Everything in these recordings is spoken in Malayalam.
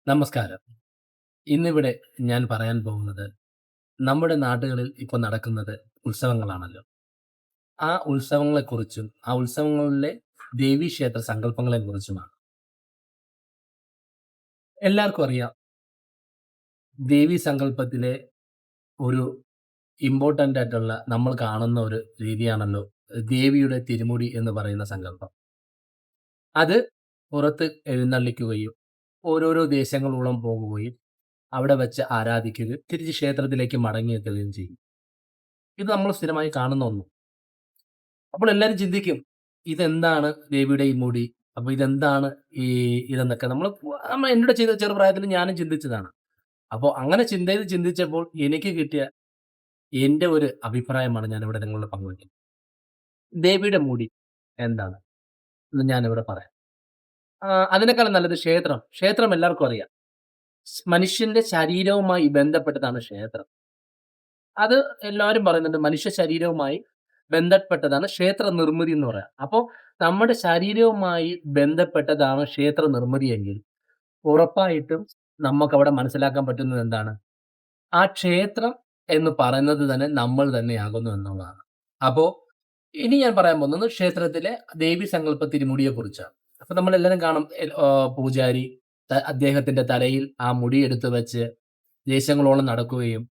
നമസ്കാരം. ഇന്നിവിടെ ഞാൻ പറയാൻ പോകുന്നത് നമ്മുടെ നാടുകളിൽ ഇപ്പോൾ നടക്കുന്നത് ഉത്സവങ്ങളാണല്ലോ. ആ ഉത്സവങ്ങളെക്കുറിച്ചും, ആ ഉത്സവങ്ങളിലെ ദേവീക്ഷേത്ര സങ്കല്പങ്ങളെക്കുറിച്ചുമാണ്. എല്ലാവർക്കും അറിയാം, ദേവീ സങ്കല്പത്തിലെ ഒരു ഇമ്പോർട്ടന്റ് ആയിട്ടുള്ള നമ്മൾ കാണുന്ന ഒരു രീതിയാണല്ലോ ദേവിയുടെ തിരുമുടി എന്ന് പറയുന്ന സങ്കല്പം. അത് പുറത്ത് എഴുന്നള്ളിക്കുകയും ഓരോരോ ദേശങ്ങളോളം പോകുകയും അവിടെ വെച്ച് ആരാധിക്കുകയും തിരിച്ച് ക്ഷേത്രത്തിലേക്ക് മടങ്ങിയെത്തുകയും ചെയ്യും. ഇത് നമ്മൾ സ്ഥിരമായി കാണുന്ന ഒന്ന്. അപ്പോൾ എല്ലാരും ചിന്തിക്കും, ഇതെന്താണ് ദേവിയുടെ ഈ മുടി? അപ്പൊ ഇതെന്താണ് ഈ ഇതെന്നൊക്കെ എന്നോട് ചെയ്ത ചെറുപ്രായത്തിൽ ഞാനും ചിന്തിച്ചതാണ്. അപ്പൊ അങ്ങനെ ചിന്തിച്ചപ്പോൾ എനിക്ക് കിട്ടിയ എന്റെ ഒരു അഭിപ്രായമാണ് ഞാനിവിടെ നിങ്ങളോട് പങ്കുവയ്ക്കുന്നത്. ദേവിയുടെ മുടി എന്താണ്? എന്ന് ഞാനിവിടെ പറയാം. അതിനേക്കാളും നല്ലത് ക്ഷേത്രം. ക്ഷേത്രം എല്ലാവർക്കും അറിയാം. മനുഷ്യന്റെ ശരീരവുമായി ബന്ധപ്പെട്ടതാണ് ക്ഷേത്രം. അത് എല്ലാവരും പറയുന്നുണ്ട്. മനുഷ്യ ശരീരവുമായി ബന്ധപ്പെട്ടതാണ് ക്ഷേത്ര നിർമ്മിതി എന്ന് പറയാം. അപ്പോ നമ്മുടെ ശരീരവുമായി ബന്ധപ്പെട്ടതാണ് ക്ഷേത്ര നിർമ്മിതിയെങ്കിൽ, ഉറപ്പായിട്ടും നമുക്കവിടെ മനസ്സിലാക്കാൻ പറ്റുന്നത് എന്താണ്? ആ ക്ഷേത്രം എന്ന് പറയുന്നത് തന്നെ നമ്മൾ തന്നെയാകുന്നു എന്നുള്ളതാണ്. അപ്പോ ഇനി ഞാൻ പറയാൻ പോകുന്നത് ക്ഷേത്രത്തിലെ ദേവീ സങ്കല്പ തിരുമുടിയെക്കുറിച്ചാണ്. അപ്പൊ നമ്മളെല്ലാരും കാണും പൂജാരി അദ്ദേഹത്തിന്റെ തലയിൽ ആ മുടി എടുത്ത് വെച്ച് ദേശങ്ങളോളം നടക്കുകയും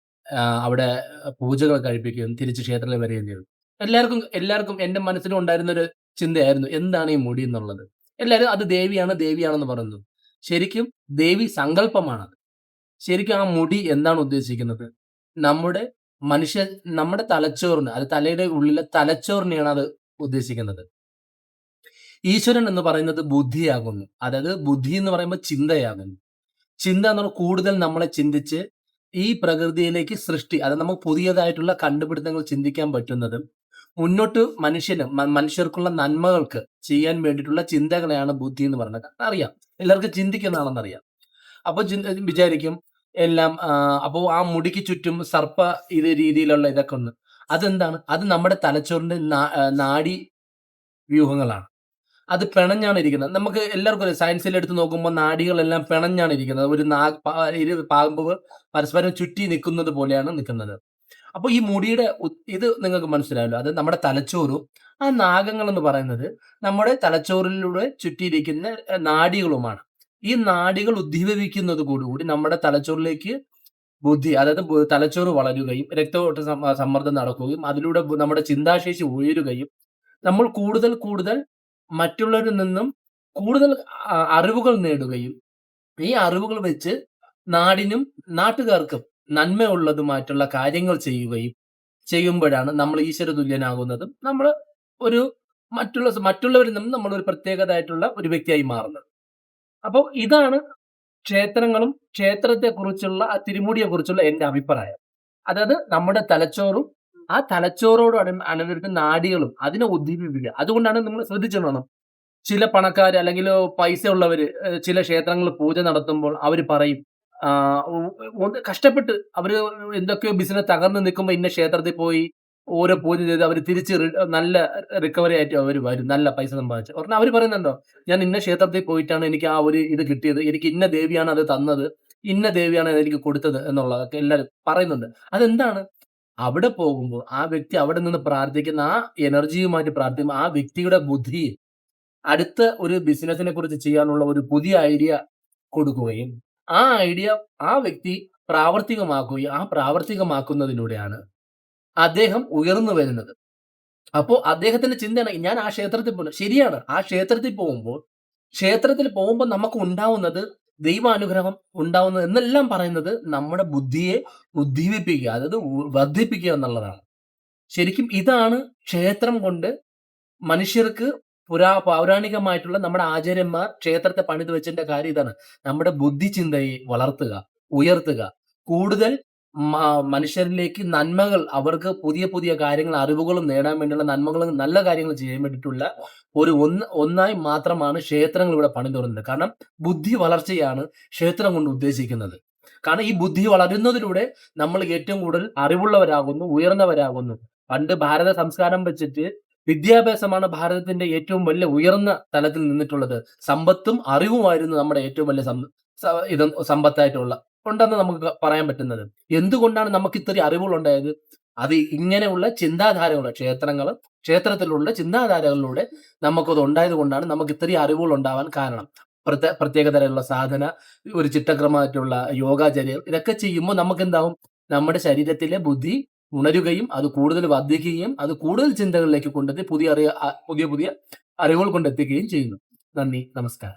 അവിടെ പൂജകൾ കഴിപ്പിക്കുകയും തിരിച്ച് ക്ഷേത്രത്തിൽ വരികയും ചെയ്തു. എല്ലാവർക്കും എല്ലാവർക്കും എന്റെ മനസ്സിലും ഉണ്ടായിരുന്നൊരു ചിന്തയായിരുന്നു. എന്താണ് ഈ മുടി എന്നുള്ളത്? എല്ലാരും അത് ദേവിയാണ്, ദേവിയാണെന്ന് പറയുന്നു. ശരിക്കും ദേവി സങ്കല്പമാണത്. ശരിക്കും ആ മുടി എന്താണ് ഉദ്ദേശിക്കുന്നത്? നമ്മുടെ മനുഷ്യ നമ്മുടെ തലച്ചോറിന് അത് തലയുടെ ഉള്ളിലെ തലച്ചോറിനെയാണ് അത് ഉദ്ദേശിക്കുന്നത്. ഈശ്വരൻ എന്ന് പറയുന്നത് ബുദ്ധിയാകുന്നു. അതായത് ബുദ്ധി എന്ന് പറയുമ്പോൾ ചിന്തയാകുന്നു. ചിന്ത എന്ന് പറഞ്ഞാൽ കൂടുതൽ നമ്മളെ ചിന്തിച്ച് ഈ പ്രകൃതിയിലേക്ക് സൃഷ്ടി അതായത് നമുക്ക് പുതിയതായിട്ടുള്ള കണ്ടുപിടുത്തങ്ങൾ ചിന്തിക്കാൻ പറ്റുന്നതും, മുന്നോട്ട് മനുഷ്യർക്കുള്ള നന്മകൾക്ക് ചെയ്യാൻ വേണ്ടിയിട്ടുള്ള ചിന്തകളെയാണ് ബുദ്ധി എന്ന് പറയുന്നത്. അറിയാം. എല്ലാവർക്കും ചിന്തിക്കുന്നതാണെന്നറിയാം. അപ്പൊ വിചാരിക്കും എല്ലാം അപ്പോ ആ മുടിക്ക് ചുറ്റും ഇത് രീതിയിലുള്ള ഇതൊക്കെ ഉണ്ട്. അതെന്താണ്? അത് നമ്മുടെ തലച്ചോറിന്റെ നാഡി വ്യൂഹങ്ങളാണ്. അത് പിണഞ്ഞാണ് ഇരിക്കുന്നത്. നമുക്ക് എല്ലാവർക്കും അറിയാം സയൻസിൽ എടുത്ത് നോക്കുമ്പോൾ നാഡികളെല്ലാം പിണഞ്ഞാണ് ഇരിക്കുന്നത്. ഒരു നാ പ ഇരു പാമ്പുകൾ പരസ്പരം ചുറ്റി നിൽക്കുന്നത് പോലെയാണ് നിൽക്കുന്നത്. അപ്പൊ ഈ മുടിയുടെ ഇത് നിങ്ങൾക്ക് മനസ്സിലായല്ലോ. അത് നമ്മുടെ തലച്ചോറും, ആ നാഗങ്ങൾ എന്ന് പറയുന്നത് നമ്മുടെ തലച്ചോറിലൂടെ ചുറ്റിയിരിക്കുന്ന നാഡികളുമാണ്. ഈ നാഡികൾ ഉദ്ദീപിക്കുന്നതോടുകൂടി നമ്മുടെ തലച്ചോറിലേക്ക് ബുദ്ധി അതായത് തലച്ചോറ് വളരുകയും രക്തയോട്ട സമ്മർദ്ദം നടക്കുകയും അതിലൂടെ നമ്മുടെ ചിന്താശേഷി ഉയരുകയും നമ്മൾ കൂടുതൽ കൂടുതൽ മറ്റുള്ളവരിൽ നിന്നും കൂടുതൽ അറിവുകൾ നേടുകയും ഈ അറിവുകൾ വെച്ച് നാടിനും നാട്ടുകാർക്കും നന്മയുള്ളതുമായിട്ടുള്ള കാര്യങ്ങൾ ചെയ്യുമ്പോഴാണ് നമ്മൾ ഈശ്വര തുല്യനാകുന്നതും നമ്മൾ ഒരു മറ്റുള്ളവരിൽ നിന്നും നമ്മൾ ഒരു പ്രത്യേകതയായിട്ടുള്ള ഒരു വ്യക്തിയായി മാറുന്നത്. അപ്പോൾ ഇതാണ് ക്ഷേത്രങ്ങളും ക്ഷേത്രത്തെക്കുറിച്ചുള്ള ആ തിരുമുടിയെക്കുറിച്ചുള്ള എന്റെ അഭിപ്രായം. അതായത് നമ്മുടെ തലച്ചോറും ആ തലച്ചോറോട് അനുബന്ധിച്ച നാഡികളും അതിനെ ഉദ്ദീപിപ്പിക്കുക. അതുകൊണ്ടാണ് നിങ്ങൾ ശ്രദ്ധിച്ചു കാണണം. ചില പണക്കാര് അല്ലെങ്കിൽ പൈസ ഉള്ളവര് ചില ക്ഷേത്രങ്ങളിൽ പൂജ നടത്തുമ്പോൾ അവര് പറയും ഒന്ന് കഷ്ടപ്പെട്ട് അവര് എന്തൊക്കെയോ ബിസിനസ് തകർന്ന് നിൽക്കുമ്പോ ഇന്ന ക്ഷേത്രത്തിൽ പോയി ഓരോ പൂജ ചെയ്ത് അവര് തിരിച്ച് നല്ല റിക്കവറി ആയിട്ട് അവര് വരും. നല്ല പൈസ സമ്പാദിച്ച്. ഒരെണ്ണം അവര് പറയുന്നുണ്ടോ? ഞാൻ ഇന്ന ക്ഷേത്രത്തിൽ പോയിട്ടാണ് എനിക്ക് ആ ഒരു ഇത് കിട്ടിയത്. എനിക്ക് ഇന്ന ദേവിയാണ് അത് തന്നത്. ഇന്ന ദേവിയാണ് അത് എനിക്ക് കൊടുത്തത് എന്നുള്ളതൊക്കെ എല്ലാരും പറയുന്നുണ്ട്. അതെന്താണ്? അവിടെ പോകുമ്പോൾ ആ വ്യക്തി അവിടെ നിന്ന് പ്രാർത്ഥിക്കുന്ന ആ എനർജിയുമായിട്ട് പ്രാർത്ഥിക്കുമ്പോൾ ആ വ്യക്തിയുടെ ബുദ്ധി അടുത്ത ഒരു ബിസിനസിനെ കുറിച്ച് ചെയ്യാനുള്ള ഒരു പുതിയ ഐഡിയ കൊടുക്കുകയും, ആ ഐഡിയ ആ വ്യക്തി പ്രാവർത്തികമാക്കുകയും, ആ പ്രാവർത്തികമാക്കുന്നതിലൂടെയാണ് അദ്ദേഹം ഉയർന്നു വരുന്നത്. അപ്പോ അദ്ദേഹത്തിന്റെ ചിന്തയാണ് ഞാൻ ആ ക്ഷേത്രത്തിൽ പോണം. ശരിയാണ്. ആ ക്ഷേത്രത്തിൽ പോകുമ്പോൾ നമുക്ക് ഉണ്ടാവുന്നത് ദൈവാനുഗ്രഹം ഉണ്ടാവുന്നത് എന്നെല്ലാം പറയുന്നത് നമ്മുടെ ബുദ്ധിയെ ഉദ്ദീപിപ്പിക്കുക. അതായത് വർദ്ധിപ്പിക്കുക എന്നുള്ളതാണ്. ശരിക്കും ഇതാണ് ക്ഷേത്രം കൊണ്ട് മനുഷ്യർക്ക് പൗരാണികമായിട്ടുള്ള നമ്മുടെ ആചാര്യന്മാർ ക്ഷേത്രത്തെ പണിത് വെച്ചതിന്റെ കാര്യം ഇതാണ്. നമ്മുടെ ബുദ്ധിചിന്തയെ വളർത്തുക, ഉയർത്തുക. കൂടുതൽ മ മനുഷ്യരിലേക്ക് നന്മകൾ അവർക്ക് പുതിയ പുതിയ കാര്യങ്ങൾ അറിവുകളും നേടാൻ വേണ്ടിയുള്ള നന്മകളും നല്ല കാര്യങ്ങൾ ചെയ്യാൻ വേണ്ടിയിട്ടുള്ള ഒന്നായി മാത്രമാണ് ക്ഷേത്രങ്ങൾ ഇവിടെ പണിതുയർന്നത്. കാരണം ബുദ്ധി വളർച്ചയാണ് ക്ഷേത്രം കൊണ്ട് ഉദ്ദേശിക്കുന്നത്. കാരണം ഈ ബുദ്ധി വളരുന്നതിലൂടെ നമ്മൾ ഏറ്റവും കൂടുതൽ അറിവുള്ളവരാകുന്നു, ഉയർന്നവരാകുന്നു. പണ്ട് ഭാരത സംസ്കാരം വെച്ചിട്ട് വിദ്യാഭ്യാസമാണ് ഭാരതത്തിന്റെ ഏറ്റവും വലിയ ഉയർന്ന തലത്തിൽ നിന്നിട്ടുള്ളത്. സമ്പത്തും അറിവുമായിരുന്നു നമ്മുടെ ഏറ്റവും വലിയ ഇത് സമ്പത്തായിട്ടുള്ള ഉണ്ടെന്ന് നമുക്ക് പറയാൻ പറ്റുന്നത്. എന്തുകൊണ്ടാണ് നമുക്ക് ഇത്രയും അറിവുകളുണ്ടായത്? അത് ഇങ്ങനെയുള്ള ചിന്താധാരകൾ ക്ഷേത്രത്തിലുള്ള ചിന്താധാരകളിലൂടെ നമുക്കത് ഉണ്ടായത് കൊണ്ടാണ് നമുക്ക് ഇത്രയും അറിവുകൾ ഉണ്ടാവാൻ കാരണം. പ്രത്യേക തരത്തിലുള്ള സാധന, ഒരു ചിട്ടക്രമമായിട്ടുള്ള യോഗാചര്യകൾ ഇതൊക്കെ ചെയ്യുമ്പോൾ നമുക്കെന്താവും? നമ്മുടെ ശരീരത്തിലെ ബുദ്ധി ഉണരുകയും അത് കൂടുതൽ വർദ്ധിക്കുകയും അത് കൂടുതൽ ചിന്തകളിലേക്ക് കൊണ്ടെത്തി പുതിയ പുതിയ അറിവുകൾ കൊണ്ടെത്തിക്കുകയും ചെയ്യുന്നു. നന്ദി, നമസ്കാരം.